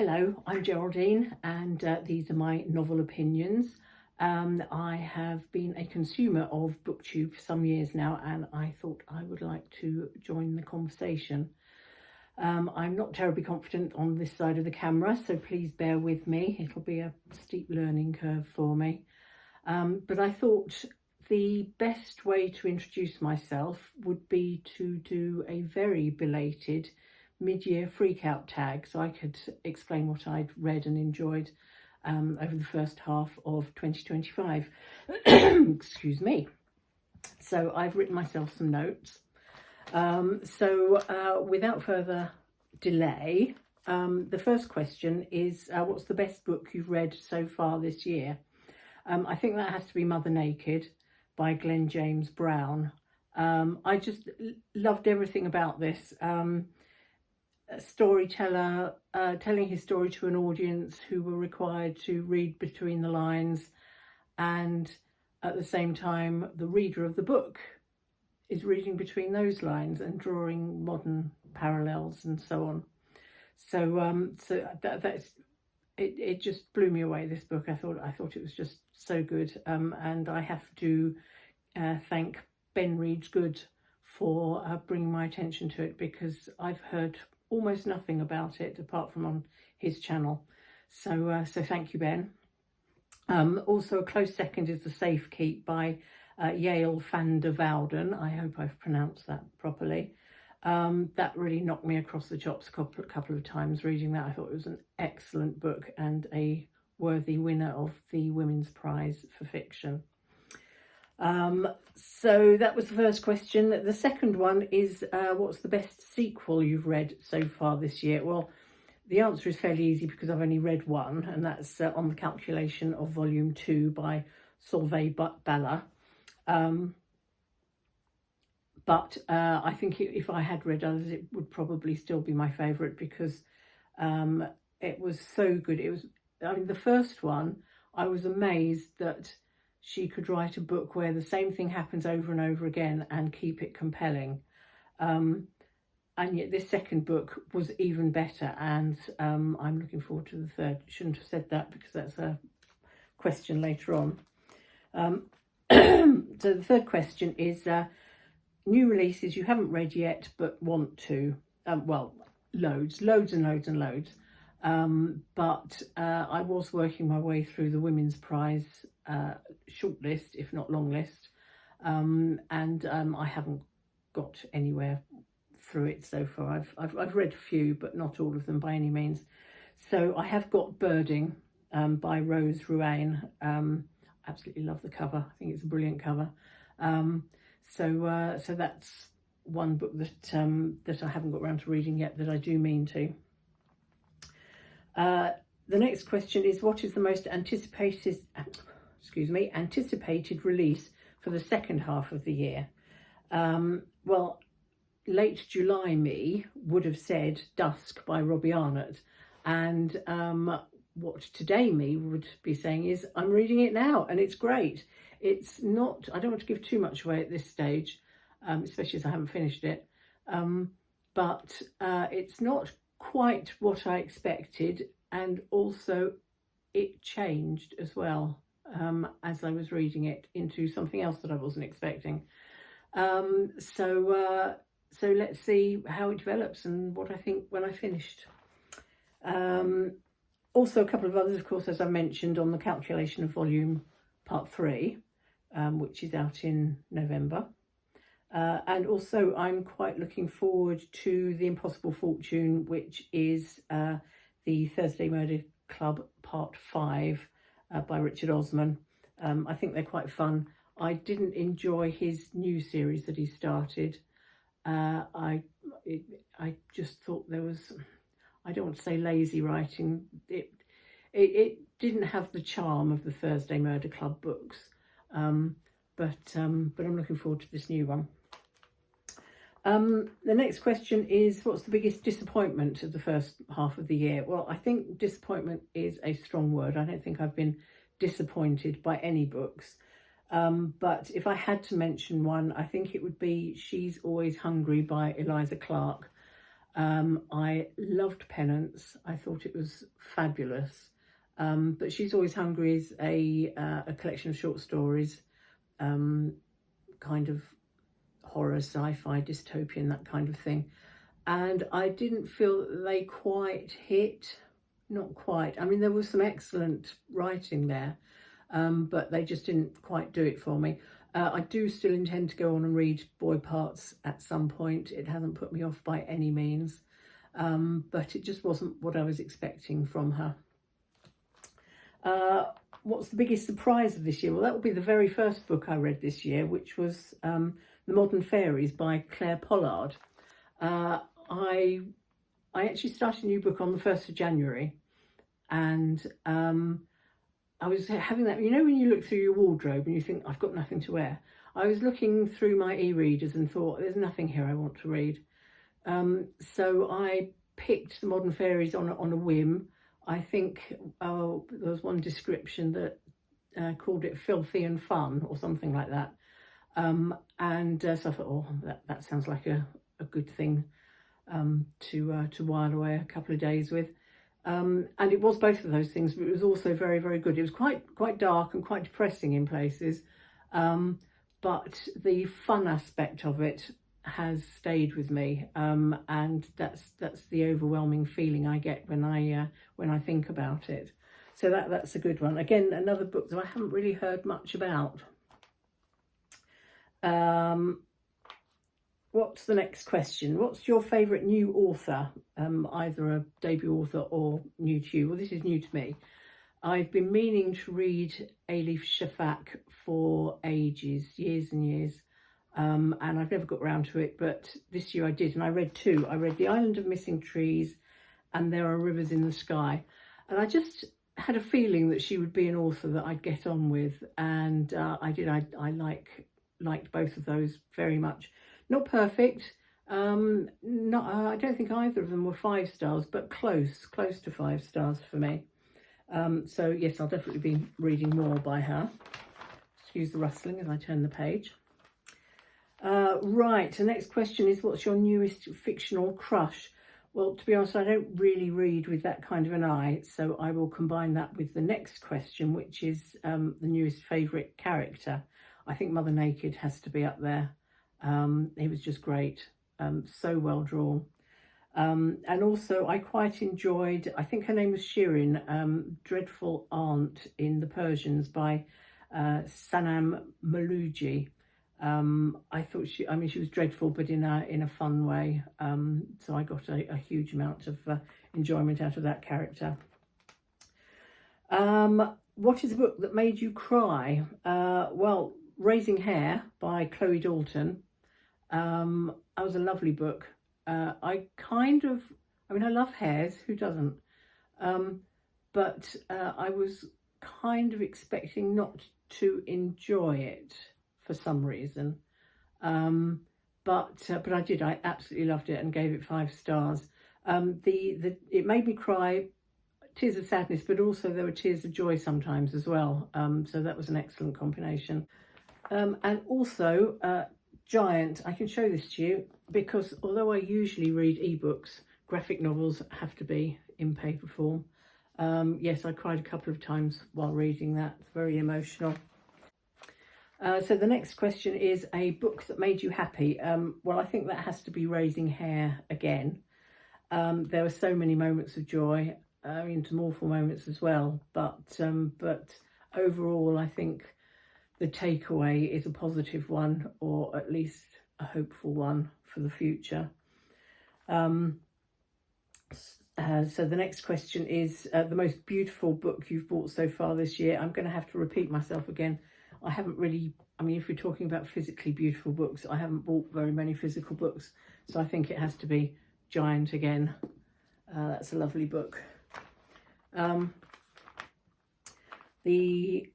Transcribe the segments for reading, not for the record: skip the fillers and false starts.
Hello, I'm Geraldine, and these are my novel opinions. I have been a consumer of BookTube for some years now, and I thought I would like to join the conversation. I'm not terribly confident on this side of the camera, so please bear with me. It'll be a steep learning curve for me. But I thought the best way to introduce myself would be to do a very belated mid-year freak-out tag, so I could explain what I'd read and enjoyed over the first half of 2025. Excuse me. So I've written myself some notes. Without further delay, the first question is, what's the best book you've read so far this year? I think that has to be Mother Naked by Glen James Brown. I just loved everything about this. A storyteller telling his story to an audience who were required to read between the lines, and at the same time the reader of the book is reading between those lines and drawing modern parallels and so on. It just blew me away, this book. I thought it was just so good, and I have to thank Ben Reed's Good for bringing my attention to it, because I've heard almost nothing about it apart from on his channel. So thank you, Ben. Also a close second is The Safe Keep by Yaal van der Wouden. I hope I've pronounced that properly. That really knocked me across the chops a couple of times reading that. I thought it was an excellent book and a worthy winner of the Women's Prize for Fiction. So that was the first question. The second one is, what's the best sequel you've read so far this year? Well, the answer is fairly easy because I've only read one, and that's On the Calculation of Volume 2 by Solvej Balle. But I think if I had read others, it would probably still be my favourite, because it was so good. The first one, I was amazed that she could write a book where the same thing happens over and over again and keep it compelling. And yet this second book was even better, and I'm looking forward to the third. Shouldn't have said that because that's a question later on. So the third question is, new releases you haven't read yet but want to. Well, loads and loads. But I was working my way through the Women's Prize shortlist, if not long list, and I haven't got anywhere through it so far. I've read a few, but not all of them by any means. So I have got Birding by Ruane. Absolutely love the cover. I think it's a brilliant cover. So that's one book that I haven't got around to reading yet, that I do mean to. The next question is, what is the most anticipated release for the second half of the year? Well, late July me would have said Dusk by Robbie Arnott, and what today me would be saying is I'm reading it now and it's great. It's not, I don't want to give too much away at this stage, especially as I haven't finished it, but it's not quite what I expected, and also it changed as well as I was reading it into something else that I wasn't expecting. So let's see how it develops and what I think when I finished. Also a couple of others, of course, as I mentioned, On the Calculation of Volume Part 3, which is out in November. And also I'm quite looking forward to The Impossible Fortune, which is the Thursday Murder Club Part 5 by Richard Osman. I think they're quite fun. I didn't enjoy his new series that he started. I just thought there was, I don't want to say lazy writing. It didn't have the charm of the Thursday Murder Club books. But I'm looking forward to this new one. The next question is, what's the biggest disappointment of the first half of the year? Well, I think disappointment is a strong word. I don't think I've been disappointed by any books. But if I had to mention one, I think it would be She's Always Hungry by Eliza Clark. I loved Penance. I thought it was fabulous. But She's Always Hungry is a collection of short stories, kind of horror, sci-fi, dystopian, that kind of thing. And I didn't feel that they quite hit, not quite. I mean, there was some excellent writing there, but they just didn't quite do it for me. I do still intend to go on and read Boy Parts at some point. It hasn't put me off by any means, but it just wasn't what I was expecting from her. What's the biggest surprise of this year? Well, that will be the very first book I read this year, which was The Modern Fairies by Clare Pollard. I actually started a new book on the 1st of January, and I was having that, you know, when you look through your wardrobe and you think, I've got nothing to wear. I was looking through my e-readers and thought, there's nothing here I want to read. So I picked The Modern Fairies on a whim. I think there was one description that called it filthy and fun or something like that. So I thought, oh, that sounds like a good thing to while away a couple of days with. And it was both of those things, but it was also very, very good. It was quite dark and quite depressing in places, but the fun aspect of it has stayed with me, and that's the overwhelming feeling I get when I think about it. So that's a good one. Again, another book that I haven't really heard much about. What's the next question? What's your favourite new author? Either a debut author or new to you. Well, this is new to me. I've been meaning to read Elif Shafak for ages, years and years. And I've never got around to it, but this year I did, and I read two. I read The Island of Missing Trees and There Are Rivers in the Sky. And I just had a feeling that she would be an author that I'd get on with, and I did. I liked both of those very much. Not perfect. I don't think either of them were 5 stars, but close to 5 stars for me. So yes, I'll definitely be reading more by her. Excuse the rustling as I turn the page. Right, the next question is, what's your newest fictional crush? Well, to be honest, I don't really read with that kind of an eye, so I will combine that with the next question, which is the newest favourite character. I think Mother Naked has to be up there. He was just great, so well drawn. And also I quite enjoyed, I think her name was Shirin, Dreadful Aunt in The Persians by Sanam Mahloudji. I thought she was dreadful, but in a fun way. So I got a huge amount of enjoyment out of that character. What is a book that made you cry? Well, Raising Hare by Chloe Dalton. That was a lovely book. I love hares, who doesn't? But I was kind of expecting not to enjoy it for some reason. But I did. I absolutely loved it and gave it 5 stars. It made me cry, tears of sadness, but also there were tears of joy sometimes as well. So that was an excellent combination. And also, Giant, I can show this to you because although I usually read ebooks, graphic novels have to be in paper form. Yes, I cried a couple of times while reading that. It's very emotional. So the next question is a book that made you happy. Well, I think that has to be Raising Hare again. There were so many moments of joy, some awful moments as well. But overall, I think the takeaway is a positive one, or at least a hopeful one for the future. So the next question is the most beautiful book you've bought so far this year. I'm going to have to repeat myself again. I haven't really, if we're talking about physically beautiful books, I haven't bought very many physical books. So I think it has to be Giant again. That's a lovely book. The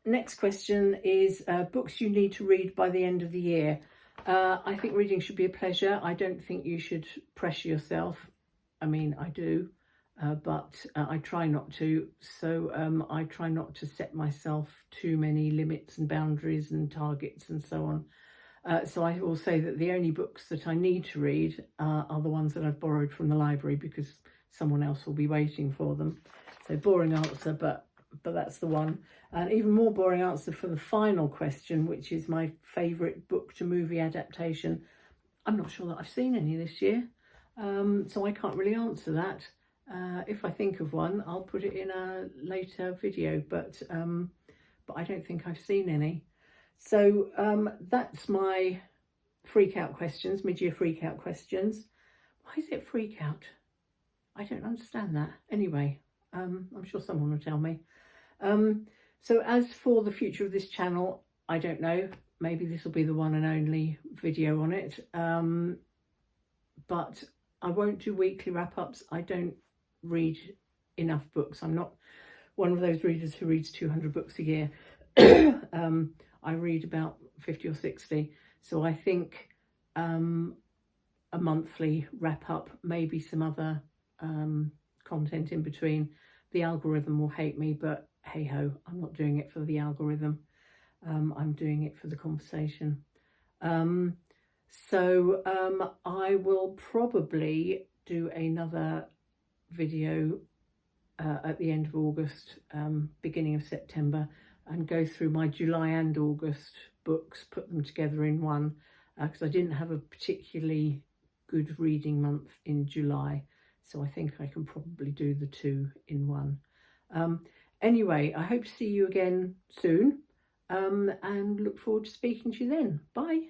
next question is books you need to read by the end of the year. I think reading should be a pleasure. I don't think you should pressure yourself. I do, but I try not to. So I try not to set myself too many limits and boundaries and targets and so So I will say that the only books that I need to read are the ones that I've borrowed from the library, because someone else will be waiting for them. So boring answer, but that's the one. And even more boring answer for the final question, which is my favourite book to movie adaptation. I'm not sure that I've seen any this year, so I can't really answer that. If I think of one, I'll put it in a later video, but I don't think I've seen any. So that's my freak out questions, mid-year freak out questions. Why is it freak out? I don't understand that. Anyway, I'm sure someone will tell me. So as for the future of this channel, I don't know. Maybe this will be the one and only video on it. But I won't do weekly wrap-ups. I don't read enough books. I'm not one of those readers who reads 200 books a year. I read about 50 or 60. So I think a monthly wrap-up, maybe some other content in between. The algorithm will hate me, but hey ho, I'm not doing it for the algorithm. I'm doing it for the conversation. So I will probably do another video at the end of August, beginning of September, and go through my July and August books, put them together in one, because I didn't have a particularly good reading month in July, so I think I can probably do the two in one. Anyway, I hope to see you again soon, and look forward to speaking to you then. Bye.